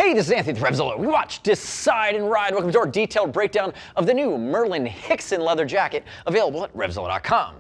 Hey, this is Anthony with RevZilla. We watch, decide, and ride. Welcome to our detailed breakdown of the new Merlin Hixon Leather Jacket, available at RevZilla.com.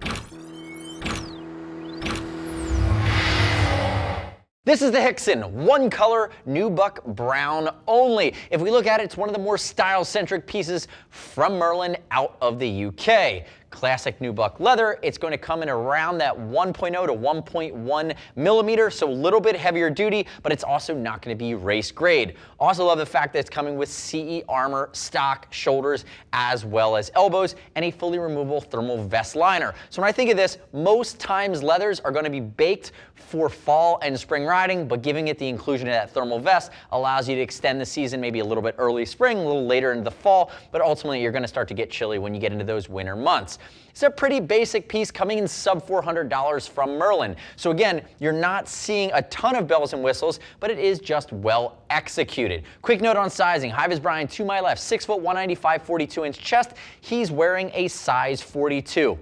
This is the Hixon, one color, nubuck brown only. If we look at it, it's one of the more style-centric pieces from Merlin out of the UK. Classic nubuck leather. It's going to come in around that 1.0 to 1.1 millimeter, so a little bit heavier duty, but it's also not going to be race grade. Also love the fact that it's coming with CE armor, stock, shoulders, as well as elbows, and a fully removable thermal vest liner. So when I think of this, most times leathers are going to be baked for fall and spring riding, but giving it the inclusion of that thermal vest allows you to extend the season maybe a little bit early spring, a little later into the fall, but ultimately you're going to start to get chilly when you get into those winter months. It's a pretty basic piece coming in sub $400 from Merlin. So again, you're not seeing a ton of bells and whistles, but it is just well executed. Quick note on sizing. Hi, is Brian to my left, 6 foot 195, 42-inch chest. He's wearing a size 42.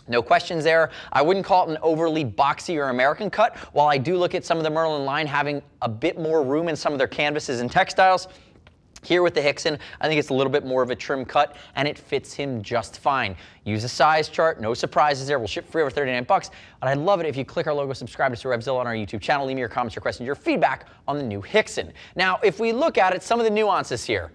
No questions there. I wouldn't call it an overly boxy or American cut. While I do look at some of the Merlin line having a bit more room in some of their canvases and textiles, here with the Hixon, I think it's a little bit more of a trim cut, and it fits him just fine. Use a size chart, no surprises there. We'll ship free over 39 bucks. And I'd love it if you click our logo, subscribe to RevZilla on our YouTube channel, leave me your comments, your questions, your feedback on the new Hixon. Now, if we look at it, some of the nuances here.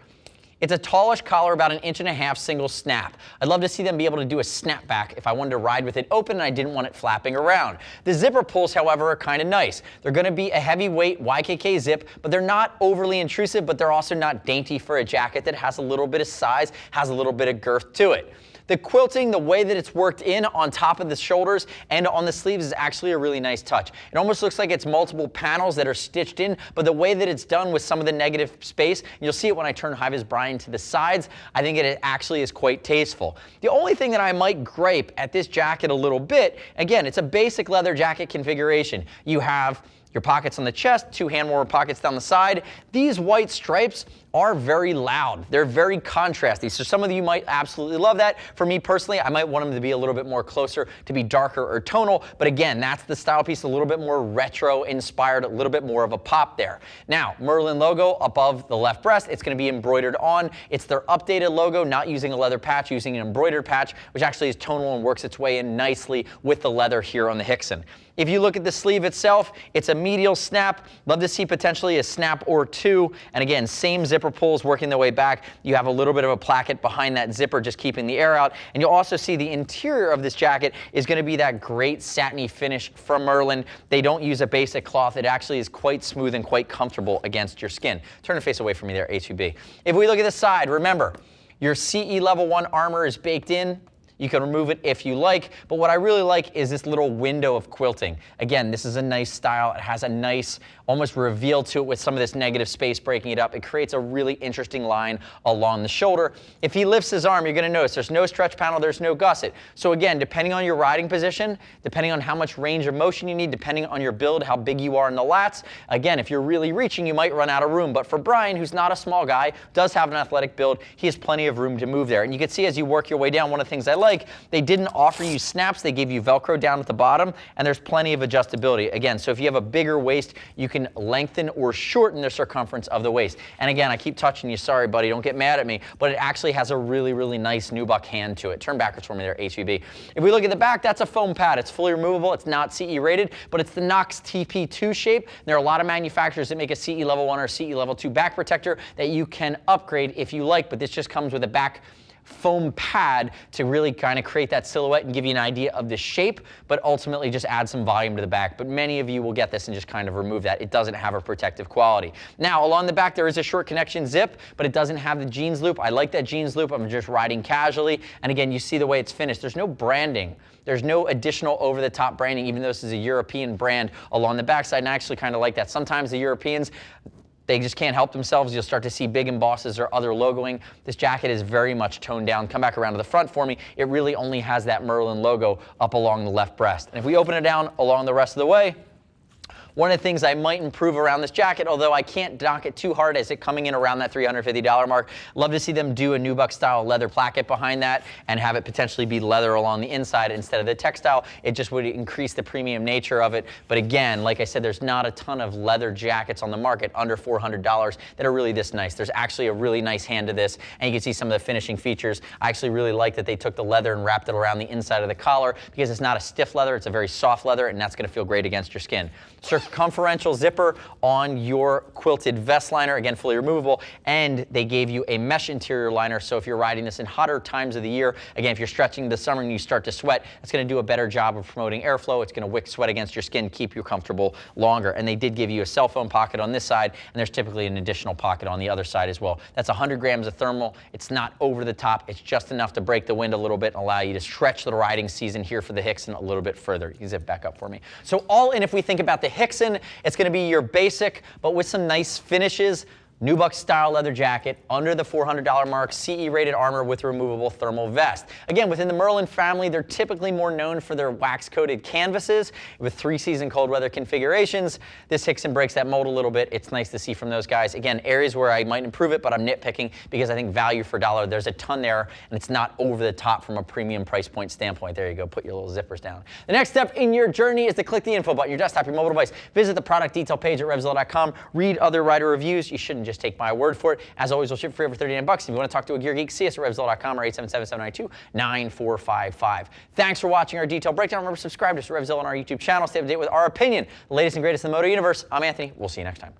It's a tallish collar, about 1.5 inches single snap. I'd love to see them be able to do a snapback if I wanted to ride with it open and I didn't want it flapping around. The zipper pulls, however, are kind of nice. They're going to be a heavyweight YKK zip, but they're not overly intrusive, but they're also not dainty for a jacket that has a little bit of size, has a little bit of girth to it. The quilting, the way that it's worked in on top of the shoulders and on the sleeves is actually a really nice touch. It almost looks like it's multiple panels that are stitched in, but the way that it's done with some of the negative space, and you'll see it when I turn High-Vis Brian to the sides, I think it actually is quite tasteful. The only thing that I might gripe at this jacket a little bit, again, it's a basic leather jacket configuration. You have your pockets on the chest, 2 hand warmer pockets down the side. These white stripes are very loud. They're very contrasty. So some of you might absolutely love that. For me personally, I might want them to be a little bit more closer, to be darker or tonal. But again, that's the style piece, a little bit more retro inspired, a little bit more of a pop there. Now, Merlin logo above the left breast, it's going to be embroidered on. It's their updated logo, not using a leather patch, using an embroidered patch, which actually is tonal and works its way in nicely with the leather here on the Hixon. If you look at the sleeve itself, it's a medial snap. Love to see potentially a snap or two. And again, same zipper pulls working their way back. You have a little bit of a placket behind that zipper, just keeping the air out. And you'll also see the interior of this jacket is going to be that great satiny finish from Merlin. They don't use a basic cloth. It actually is quite smooth and quite comfortable against your skin. Turn the face away from me there, HUB. If we look at the side, remember, your CE level 1 armor is baked in. You can remove it if you like, but what I really like is this little window of quilting. Again, this is a nice style. It has a nice, almost reveal to it with some of this negative space breaking it up. It creates a really interesting line along the shoulder. If he lifts his arm, you're going to notice there's no stretch panel, there's no gusset. So again, depending on your riding position, depending on how much range of motion you need, depending on your build, how big you are in the lats, again, if you're really reaching, you might run out of room. But for Brian, who's not a small guy, does have an athletic build, he has plenty of room to move there. And you can see as you work your way down, one of the things I like, they didn't offer you snaps, they gave you Velcro down at the bottom, and there's plenty of adjustability. Again, so if you have a bigger waist, you can lengthen or shorten the circumference of the waist. And again, I keep touching you, sorry buddy, don't get mad at me, but it actually has a really, really nice nubuck hand to it. Turn backwards for me there, HVB. If we look at the back, that's a foam pad. It's fully removable, it's not CE rated, but it's the Knox TP2 shape. There are a lot of manufacturers that make a CE level 1 or CE level 2 back protector that you can upgrade if you like, but this just comes with a back foam pad to really kind of create that silhouette and give you an idea of the shape, but ultimately just add some volume to the back. But many of you will get this and just kind of remove that. It doesn't have a protective quality. Now, along the back, there is a short connection zip, but it doesn't have the jeans loop. I like that jeans loop. I'm just riding casually. And again, you see the way it's finished. There's no branding. There's no additional over-the-top branding, even though this is a European brand along the backside. And I actually kind of like that. Sometimes the Europeans, they just can't help themselves. You'll start to see big embosses or other logoing. This jacket is very much toned down. Come back around to the front for me. It really only has that Merlin logo up along the left breast. And if we open it down along the rest of the way, One of the things I might improve around this jacket, although I can't knock it too hard, is it coming in around that $350 mark. Love to see them do a nubuck style leather placket behind that and have it potentially be leather along the inside instead of the textile. It just would increase the premium nature of it. But again, like I said, there's not a ton of leather jackets on the market under $400 that are really this nice. There's actually a really nice hand to this, and you can see some of the finishing features. I actually really like that they took the leather and wrapped it around the inside of the collar because it's not a stiff leather, it's a very soft leather, and that's going to feel great against your skin. Circumferential zipper on your quilted vest liner, again fully removable, and they gave you a mesh interior liner, so if you're riding this in hotter times of the year, again if you're stretching the summer and you start to sweat, it's going to do a better job of promoting airflow. It's going to wick sweat against your skin, keep you comfortable longer. And they did give you a cell phone pocket on this side, and there's typically an additional pocket on the other side as well. That's 100 grams of thermal. It's not over the top, it's just enough to break the wind a little bit and allow you to stretch the riding season here for the Hixon a little bit further. You can zip back up for me. So all in, if we think about the Hixon, it's going to be your basic, but with some nice finishes, nubuck style leather jacket under the $400 mark, CE rated armor with removable thermal vest. Again, within the Merlin family, they're typically more known for their wax coated canvases with 3-season cold weather configurations. This Hixon breaks that mold a little bit. It's nice to see from those guys. Again, areas where I might improve it, but I'm nitpicking because I think value for dollar, there's a ton there, and it's not over the top from a premium price point standpoint. There you go, put your little zippers down. The next step in your journey is to click the info button, your desktop, your mobile device. Visit the product detail page at RevZilla.com. Read other rider reviews. You shouldn't just take my word for it. As always, we'll ship free over $39. If you want to talk to a gear geek, see us at RevZilla.com or 877-792-9455. Thanks for watching our detailed breakdown. Remember, subscribe to RevZilla on our YouTube channel. Stay up to date with our opinion, the latest and greatest in the moto universe. I'm Anthony. We'll see you next time.